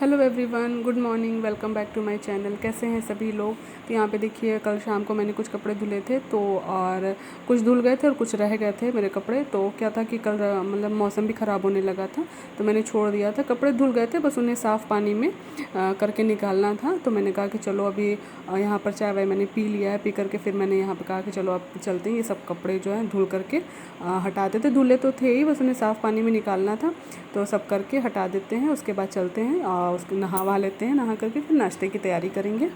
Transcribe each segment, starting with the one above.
Hello everyone, good morning, welcome back to my channel. कैसे हैं सभी लोग। तो यहाँ पे देखिए, कल शाम को मैंने कुछ कपड़े धुले थे तो और कुछ धुल गए थे और कुछ रह गए थे मेरे कपड़े। तो क्या था कि कल मतलब मौसम भी ख़राब होने लगा था तो मैंने छोड़ दिया था। कपड़े धुल गए थे, बस उन्हें साफ़ पानी में करके निकालना था। तो मैंने कहा कि चलो अभी यहाँ पर चाय वाय मैंने पी लिया है। पी करके फिर मैंने यहाँ पर कहा कि चलो अब चलते हैं, ये सब कपड़े जो हैं धुल करके हटाते थे। धुले तो थे ही, बस उन्हें साफ़ पानी में निकालना था। तो सब करके हटा देते हैं, उसके बाद चलते हैं और उसको नहा लेते हैं। नहा करके फिर नाश्ते की तैयारी करेंगे।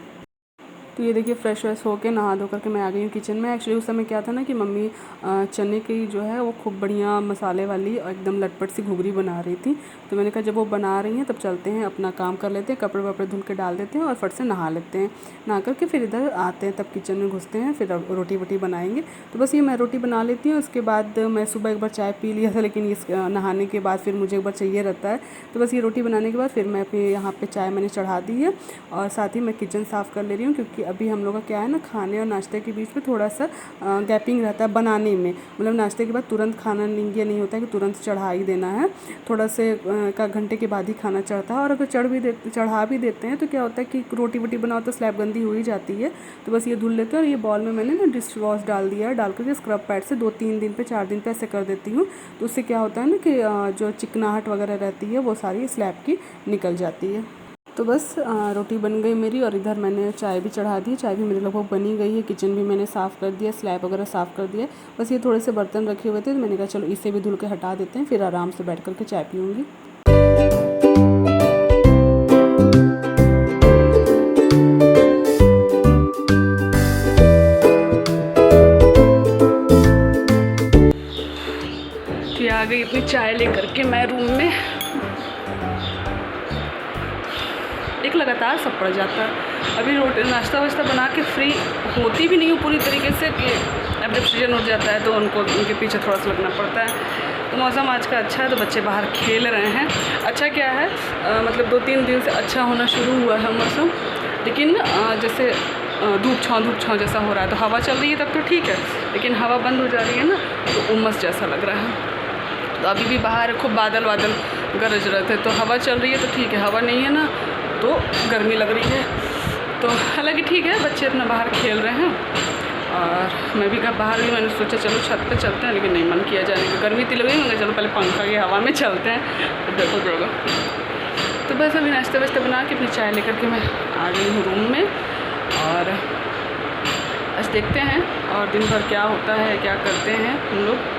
तो ये देखिए, फ्रेश व्रेश होके नहा धो करके मैं आ गई हूँ किचन में। एक्चुअली उस समय क्या था ना कि मम्मी चने की जो है वो खूब बढ़िया मसाले वाली और एकदम लटपट सी घुघरी बना रही थी। तो मैंने कहा जब वो बना रही हैं तब चलते हैं, अपना काम कर लेते हैं, कपड़े वपड़े धुल के डाल देते हैं और फट से नहा लेते हैं। नहा करके फिर इधर आते हैं, तब किचन में घुसते हैं, फिर रोटी वोटी बनाएंगे। तो बस ये मैं रोटी बना लेती हूँ। उसके बाद मैं सुबह एक बार चाय पी लिया था, लेकिन इस नहाने के बाद फिर मुझे एक बार चाहिए रहता है। तो बस ये रोटी बनाने के बाद फिर मैं अपने यहाँ पे चाय मैंने चढ़ा दी है और साथ ही मैं किचन साफ़ कर ले रही हूँ, क्योंकि अभी हम लोग का क्या है ना, खाने और नाश्ते के बीच में थोड़ा सा गैपिंग रहता है बनाने में। मतलब नाश्ते के बाद तुरंत खाना ये नहीं होता है कि तुरंत चढ़ा ही देना है, थोड़ा से एक घंटे के बाद ही खाना चढ़ता है। और अगर चढ़ा भी देते हैं तो क्या होता है कि रोटी वोटी बनाओ तो स्लैब गंदी हो ही जाती है। तो बस ये धुल लेते हैं। और ये बॉल में मैंने ना डिश वॉश डाल दिया है, डाल करके स्क्रब पैड से 2-3 दिन पे 4 दिन पे ऐसे कर देती हूँ। तो उससे क्या होता है ना कि जो चिकनाहट वगैरह रहती है वो सारी स्लैब की निकल जाती है। तो बस रोटी बन गई मेरी और इधर मैंने चाय भी चढ़ा दी। चाय भी मेरी लगभग बनी गई है। किचन भी मैंने साफ़ कर दिया, स्लैब वगैरह साफ़ कर दिया। बस ये थोड़े से बर्तन रखे हुए थे तो मैंने कहा चलो इसे भी धुल के हटा देते हैं, फिर आराम से बैठ करके चाय पीऊँगी। आ गई अपनी चाय लेकर के मैं रूम में। एक लगातार सब पड़ जाता है। अभी रोटी नाश्ता वाश्ता बना के फ्री होती भी नहीं हूँ पूरी तरीके से कि अब जब सीजन उठ जाता है तो उनके पीछे थोड़ा सा लगना पड़ता है। तो मौसम आज का अच्छा है तो बच्चे बाहर खेल रहे हैं। अच्छा क्या है, मतलब 2-3 दिन से अच्छा होना शुरू हुआ है मौसम, लेकिन जैसे धूप छाँव जैसा हो रहा है। तो हवा चल रही है तब तो ठीक है, लेकिन हवा बंद हो जा रही है ना तो उमस जैसा लग रहा है। तो अभी भी बाहर खूब बादल गरज रहे थे। तो हवा चल रही है तो ठीक है, हवा नहीं है ना तो गर्मी लग रही है। तो हालांकि ठीक है, बच्चे अपना बाहर खेल रहे हैं और मैं भी बाहर भी मैंने सोचा चलो छत पे चलते हैं, लेकिन नहीं मन किया जाने का। गर्मी इतनी लग रही है, चलो पहले पंखा की हवा में चलते हैं तो देखो पड़ेगा। तो बस अभी नाश्ता वाश्ता बना के अपनी चाय लेकर के मैं आ गई हूँ रूम में। और आज देखते हैं और दिन भर क्या होता है, क्या करते हैं हम लोग।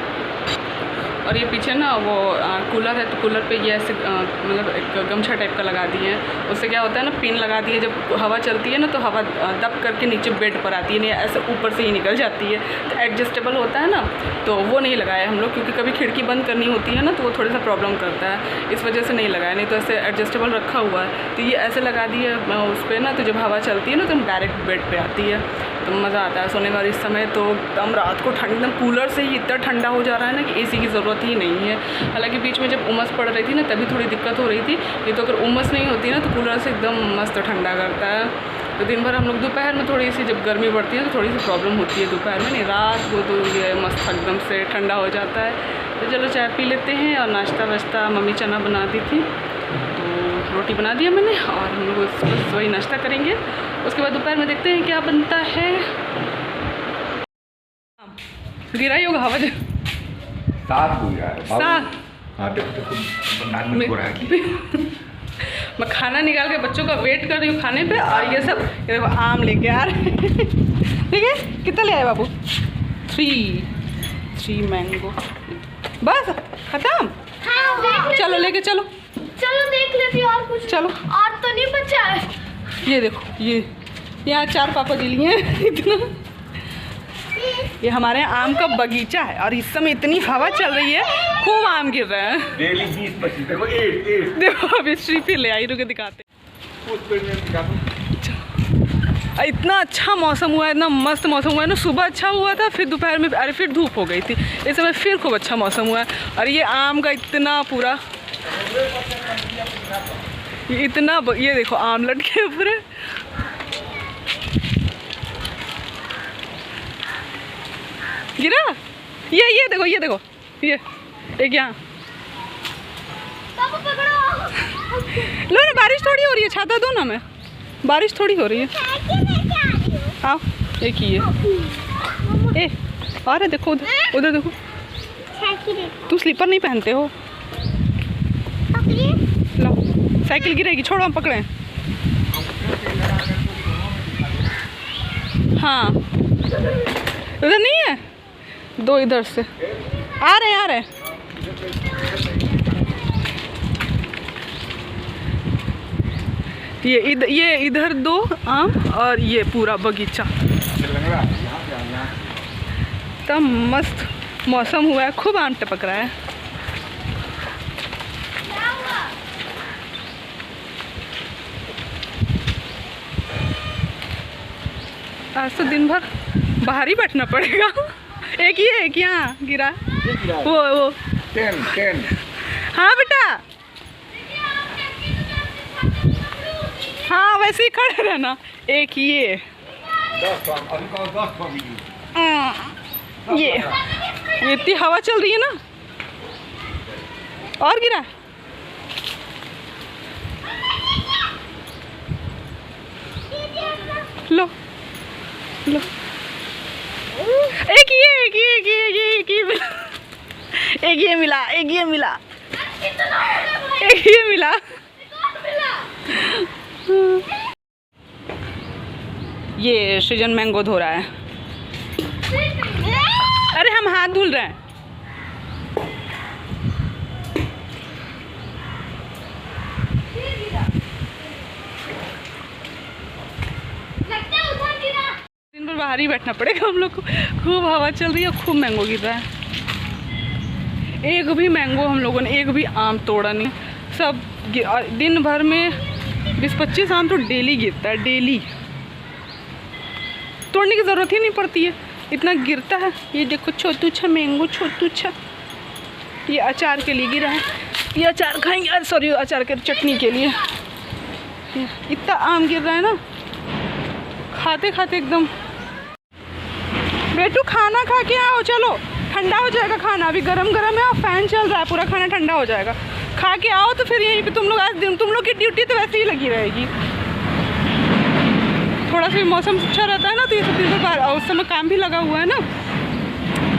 और ये पीछे ना वो कूलर है तो कूलर पे ये ऐसे मतलब एक गमछा टाइप का लगा दिए हैं। उससे क्या होता है ना, पिन लगा दिए, जब हवा चलती है ना तो हवा दब करके नीचे बेड पर आती है, नहीं ऐसे ऊपर से ही निकल जाती है। तो एडजस्टेबल होता है ना, तो वो नहीं लगाया हम लोग, क्योंकि कभी खिड़की बंद करनी होती है ना तो वो थोड़ा सा प्रॉब्लम करता है, इस वजह से नहीं लगाया। नहीं तो ऐसे एडजस्टेबल रखा हुआ है, तो ये ऐसे लगा दिए उस पर ना, तो जब हवा चलती है ना तो डायरेक्ट बेड पर आती है, तो मज़ा आता है सोने का। और इस समय तो एकदम रात को ठंड, एकदम कूलर से ही इतना ठंडा हो जा रहा है ना कि एसी की ज़रूरत ही नहीं है। हालांकि बीच में जब उमस पड़ रही थी ना तभी थोड़ी दिक्कत हो रही थी, ये तो अगर उमस नहीं होती ना तो कूलर से एकदम मस्त ठंडा करता है। तो दिन भर हम लोग दोपहर में थोड़ी सी जब गर्मी बढ़ती है तो थोड़ी सी प्रॉब्लम होती है दोपहर में, नहीं रात को तो ये मस्त एकदम से ठंडा हो जाता है। तो चलो चाय पी लेते हैं। और नाश्ता वाश्ता मम्मी चना बना दी थी तो रोटी बना दिया मैंने और हम लोग बस वही नाश्ता करेंगे। उसके बाद दोपहर में देखते हैं क्या बनता है। गिरा ही होगा हवा मैं खाना निकाल के बच्चों का वेट कर रही हूँ खाने पे, और ये सब ये देखो आम लेके आ रहे ठीक है, कितना ले आए बाबू? 3 मैंगो बस खत्म। हाँ, चलो लेके चलो देख लेती और कुछ। चलो और तो नहीं बचा है। ये देखो, ये यहाँ 4 पापा जी लिए हैं इतना। ये हमारे यहाँ आम का बगीचा है और इस समय इतनी हवा चल रही है, खूब आम गिर रहे हैं। डेली 20-25 देखो देखो अभी श्री फिर ले आई, रुके दिखाते। इतना अच्छा मौसम हुआ है, इतना मस्त मौसम हुआ है ना। सुबह अच्छा हुआ था, फिर दोपहर में अरे फिर धूप हो गई थी। इस समय फिर खूब अच्छा मौसम हुआ है। और ये आम का इतना पूरा ये देखो आम लटके पूरे। गिरा ये देखो ये एक यहाँ लो ना, बारिश थोड़ी हो रही है, छाता दो ना, मैं बारिश थोड़ी हो रही है। आओ एक ही है। ए आ रहे, देखो उधर, उधर देखो। तू स्लीपर नहीं पहनते हो? लो साइकिल गिरेगी, छोड़ो हम पकड़े। हाँ उधर नहीं है, दो इधर से आ रहे हैं, आ रहे हैं। ये इधर दो आम और ये पूरा बगीचा। तब मस्त मौसम हुआ है, खूब आम टपक रहा है। आज तो दिन भर बाहर ही बैठना पड़ेगा। एक ही है, एक यहाँ गिरा वो 10 हाँ बेटा, हाँ वैसे ही खड़े रहना। एक ये 10 ये इतनी हवा चल रही है ना, और गिरा। लो लो, एक ये एक ये एक ये एक ये मिला, एक ये मिला, एक ये मिला, एक ये मिला। ये सृजन मैंगो धो रहा है। अरे हम हाथ धुल रहे हैं। दिन भर बाहर ही बैठना पड़ेगा हम लोग को। खूब हवा चल रही है, खूब मैंगो गिर रहा है। एक भी मैंगो हम लोगों ने, एक भी आम तोड़ा नहीं। सब दिन भर में 20-25 आम तो डेली गिरता है, डेली। तोड़ने की ज़रूरत ही नहीं पड़ती है, इतना गिरता है। ये देखो छोटू छा मैंगो, छोटू छा। ये अचार के लिए गिरा है, ये अचार खाएंगे, सॉरी अचार के चटनी के लिए। इतना आम गिर रहा है ना, खाते खाते एकदम। बेटू खाना खा के आओ, चलो ठंडा हो जाएगा खाना, अभी गरम गरम है और फैन चल रहा है, पूरा खाना ठंडा हो जाएगा। खा के आओ तो फिर यहीं पे तुम लोग, आज तुम लोग की ड्यूटी तो वैसे ही लगी रहेगी। थोड़ा सा मौसम अच्छा रहता है ना, तो ये सब चीज़ें बाहर, उस समय काम भी लगा हुआ है ना,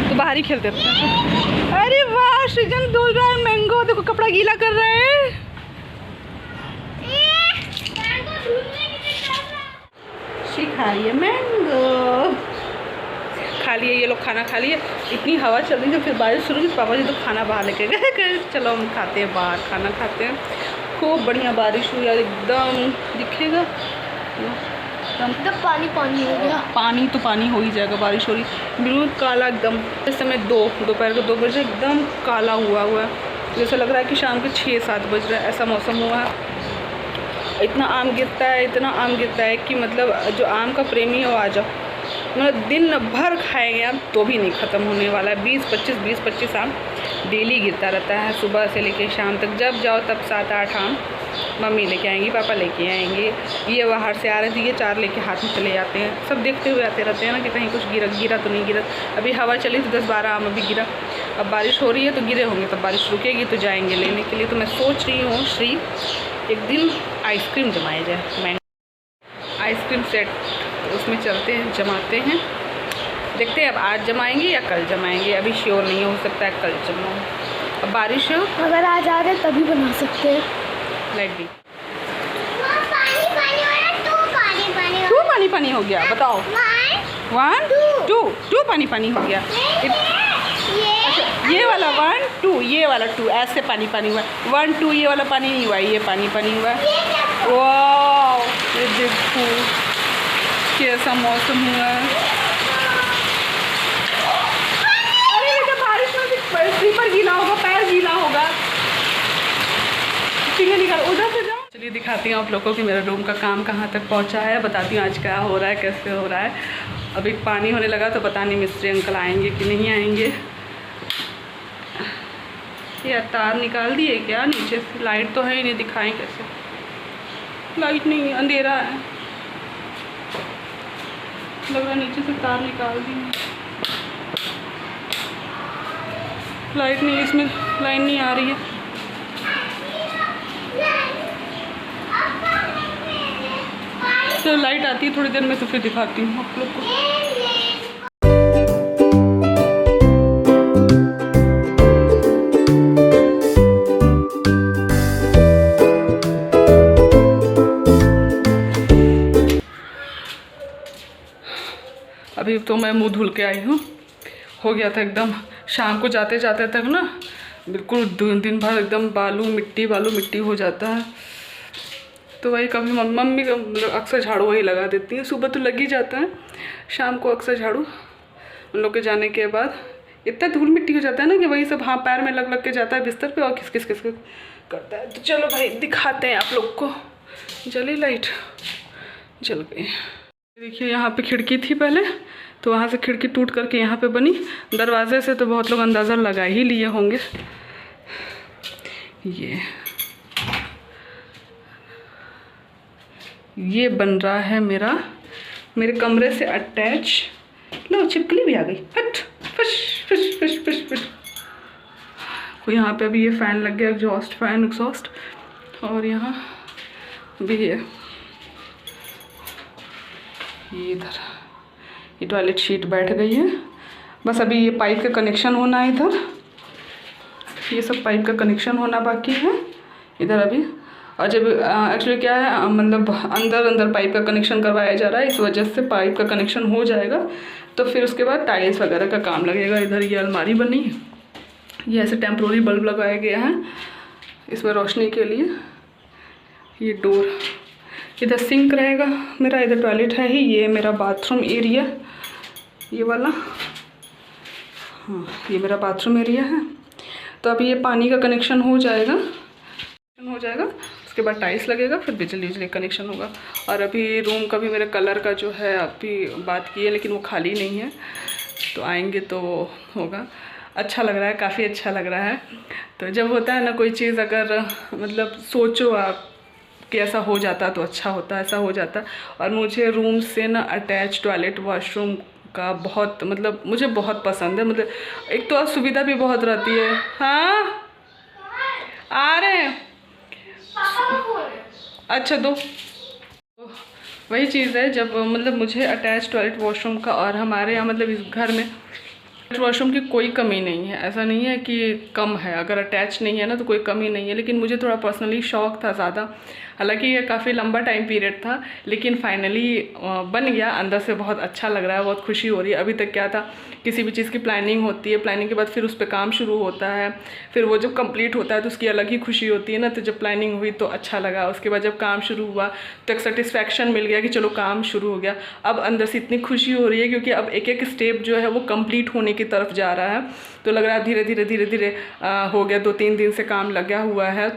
तो बाहर ही खेलते रहते हैं। अरे वाह सृजन धुल रहा है मैंगो, देखो कपड़ा गीला कर रहा है। खा लिए मैंगो, खा लिए ये लोग, खाना खा लिए। इतनी हवा चल रही थी, फिर बारिश शुरू हुई, पापा जी तो खाना बाहर लेके गए। चलो हम खाते हैं बाहर, खाना खाते हैं। खूब बढ़िया बारिश हुई यार, एकदम दिखेगा तो पानी पानी हो गया। पानी तो पानी हो ही जाएगा, बारिश हो रही बिल्कुल काला एकदम। इस समय दोपहर के 2 बजे एकदम काला हुआ है, जैसा लग रहा है कि शाम के 6-7 बज रहा है, ऐसा मौसम हुआ है। इतना आम गिरता है, इतना आम गिरता है कि मतलब जो आम का प्रेमी है वो आ जाओ, मतलब दिन भर खाएंगे आप तो भी नहीं ख़त्म होने वाला है। 20-25 आम डेली गिरता रहता है, सुबह से लेके शाम तक। जब जाओ तब 7-8 आम मम्मी लेके आएंगी, पापा लेके आएंगे। ये बाहर से आ रहे थे, ये 4 लेके हाथ में चले जाते हैं। सब देखते हुए आते रहते हैं ना कि कहीं कुछ गिरा तो नहीं गिरा। अभी हवा चली तो 10-12 आम अभी गिरा। अब बारिश हो रही है तो गिरे होंगे, तब बारिश रुकेगी तो जाएंगे लेने के लिए। तो मैं सोच रही हूँ श्री एक दिन आइसक्रीम जमाया जाए, मैंगो आइसक्रीम सेट, उसमें चलते हैं, जमाते हैं। देखते हैं अब आज जमाएंगे या कल जमाएंगे, अभी श्योर नहीं हो सकता है कल जमाऊँ। अब बारिश हो, अगर आज आ रहे तभी बना सकते हैं। लाइट भी टू पानी हो गया, बताओ। 1 2 पानी हो गया। ये वाला 1 2, ये वाला 2, ऐसे पानी हुआ। 1 2 ये वाला पानी नहीं हुआ, ये पानी हुआ। वाह ये देखो कैसा मौसम हुआ है। अरे बेटा बारिश में स्लीपर गीला होगा, पैर गीला होगा, निकाल, उधर से जाओ। चलिए दिखाती हूँ आप लोगों को कि मेरा रूम का काम कहाँ तक पहुँचा है, बताती हूँ आज क्या हो रहा है, कैसे हो रहा है। अभी पानी होने लगा तो पता नहीं मिस्त्री अंकल आएंगे कि नहीं आएंगे। ये तार निकाल दिए क्या नीचे से? लाइट तो है ही नहीं, दिखाएं कैसे? लाइट नहीं, अंधेरा है, लग रहा है नीचे से तार निकाल दी। लाइट नहीं, इसमें लाइन नहीं आ रही है। चलो लाइट आती है थोड़ी देर में तो फिर दिखाती हूँ आप लोग को। अभी तो मैं मुंह धुल के आई हूँ, हो गया था एकदम शाम को जाते जाते तक ना बिल्कुल दिन भर एकदम बालू मिट्टी हो जाता है। तो वही कभी मम्मी अक्सर झाड़ू वही लगा देती हैं, सुबह तो लग ही जाता है, शाम को अक्सर झाड़ू उन लोग के जाने के बाद इतना धूल मिट्टी हो जाता है ना कि वही सब हाँ पैर में लग के जाता है बिस्तर पे और किस करता है। तो चलो भाई दिखाते हैं आप लोग को। जली लाइट जल गई। देखिए यहाँ पे खिड़की थी पहले, तो वहाँ से खिड़की टूट करके यहाँ पे बनी। दरवाजे से तो बहुत लोग अंदाज़ा लगा ही लिए होंगे। ये बन रहा है मेरे कमरे से अटैच। लो छिपकली भी आ गई, हट fuss fuss fuss fuss fuss. यहाँ पे अभी ये फ़ैन लग गया, एग्जॉस्ट। और यहाँ भी ये इधर ये टॉयलेट शीट बैठ गई है। बस अभी ये पाइप का कनेक्शन होना है इधर, ये सब पाइप का कनेक्शन होना बाकी है इधर अभी। और जब एक्चुअली क्या है मतलब अंदर पाइप का कनेक्शन करवाया जा रहा है, इस वजह से पाइप का कनेक्शन हो जाएगा तो फिर उसके बाद टाइल्स वगैरह का काम लगेगा। इधर ये अलमारी बनी है, ये ऐसे टेम्प्रोरी बल्ब लगाया गया है इसमें रोशनी के लिए। ये डोर, इधर सिंक रहेगा मेरा, इधर टॉयलेट है ही, ये मेरा बाथरूम एरिया ये वाला, हाँ ये मेरा बाथरूम एरिया है। तो अभी ये पानी का कनेक्शन हो जाएगा, उसके बाद टाइल्स लगेगा, फिर बिजली कनेक्शन होगा। और अभी रूम का भी मेरे कलर का जो है अभी बात की है, लेकिन वो खाली नहीं है, तो आएंगे तो होगा। अच्छा लग रहा है, काफ़ी अच्छा लग रहा है। तो जब होता है ना कोई चीज़, अगर मतलब सोचो आप कि ऐसा हो जाता तो अच्छा होता, ऐसा हो जाता। और मुझे रूम से ना अटैच टॉयलेट वॉशरूम का बहुत मतलब मुझे बहुत पसंद है। मतलब एक तो सुविधा भी बहुत रहती है। हाँ आ रहे हैं, अच्छा दो। वही चीज़ है जब मतलब मुझे अटैच टॉयलेट वॉशरूम का, और हमारे यहाँ मतलब इस घर में वॉशरूम की कोई कमी नहीं है। ऐसा नहीं है कि कम है, अगर अटैच नहीं है ना तो कोई कमी नहीं है। लेकिन मुझे थोड़ा पर्सनली शौक था ज़्यादा, हालांकि ये काफ़ी लंबा टाइम पीरियड था, लेकिन फाइनली बन गया। अंदर से बहुत अच्छा लग रहा है, बहुत खुशी हो रही है। अभी तक क्या था, किसी भी चीज़ की प्लानिंग होती है, प्लानिंग के बाद फिर उस पर काम शुरू होता है, फिर वो जब कंप्लीट होता है तो उसकी अलग ही खुशी होती है ना। तो जब प्लानिंग हुई तो अच्छा लगा, उसके बाद जब काम शुरू हुआ तो एक सेटिस्फैक्शन मिल गया कि चलो काम शुरू हो गया। अब अंदर से इतनी खुशी हो रही है क्योंकि अब एक एक स्टेप जो है वो कंप्लीट होने की तरफ जा रहा है। तो लग रहा है धीरे धीरे हो गया, 2-3 दिन से काम लगा हुआ है।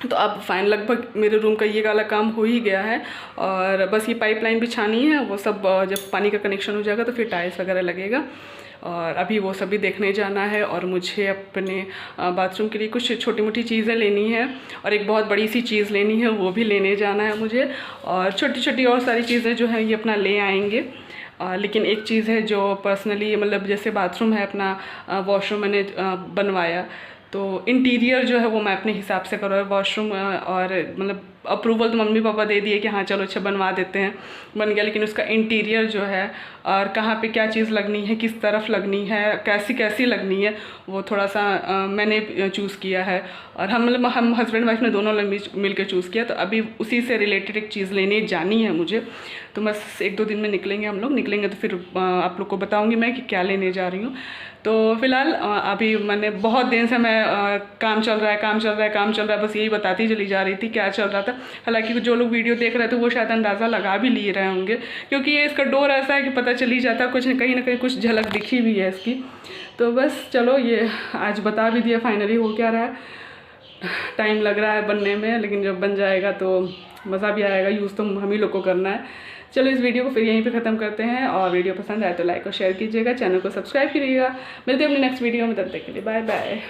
तो अब फाइन लगभग मेरे रूम का ये वाला काम हो ही गया है, और बस ये पाइपलाइन बिछानी है। वो सब जब पानी का कनेक्शन हो जाएगा तो फिर टाइल्स वगैरह लगेगा, और अभी वो सभी देखने जाना है। और मुझे अपने बाथरूम के लिए कुछ छोटी मोटी चीज़ें लेनी है, और एक बहुत बड़ी सी चीज़ लेनी है, वो भी लेने जाना है मुझे। और छोटी छोटी और सारी चीज़ें जो हैं ये अपना ले आएंगे। लेकिन एक चीज़ है जो पर्सनली मतलब जैसे बाथरूम है अपना, वॉशरूम मैंने बनवाया, तो इंटीरियर जो है वो मैं अपने हिसाब से करूँ। वॉशरूम और मतलब अप्रूवल तो मम्मी पापा दे दिए कि हाँ चलो अच्छा बनवा देते हैं, बन गया। लेकिन उसका इंटीरियर जो है और कहाँ पे क्या चीज़ लगनी है, किस तरफ लगनी है, कैसी लगनी है, वो थोड़ा सा मैंने चूज़ किया है। और हम हस्बैंड वाइफ ने दोनों मिल के चूज़ किया। तो अभी उसी से रिलेटेड एक चीज़ लेने जानी है मुझे। तो बस 1-2 दिन में निकलेंगे, हम लोग निकलेंगे तो फिर आप लोग को बताऊँगी मैं कि क्या लेने जा रही हूँ। तो फ़िलहाल अभी मैंने बहुत दिन से मैं काम चल रहा है, बस यही बताती चली जा रही थी क्या चल रहा था। हालांकि जो लोग वीडियो देख रहे थे वो शायद अंदाज़ा लगा भी लिए रहे होंगे, क्योंकि ये इसका डोर ऐसा है कि पता चल ही जाता, कुछ कहीं ना कहीं कुछ झलक दिखी भी है इसकी। तो बस चलो ये आज बता भी दिया फाइनली हो क्या रहा है। टाइम लग रहा है बनने में, लेकिन जब बन जाएगा तो मज़ा भी आएगा। यूज़ तो हम ही लोग को करना है। चलो इस वीडियो को फिर यहीं पे ख़त्म करते हैं, और वीडियो पसंद आए तो लाइक और शेयर कीजिएगा, चैनल को सब्सक्राइब कीजिएगा। मिलते हैं अपने नेक्स्ट वीडियो में, तब तक के लिए बाय बाय।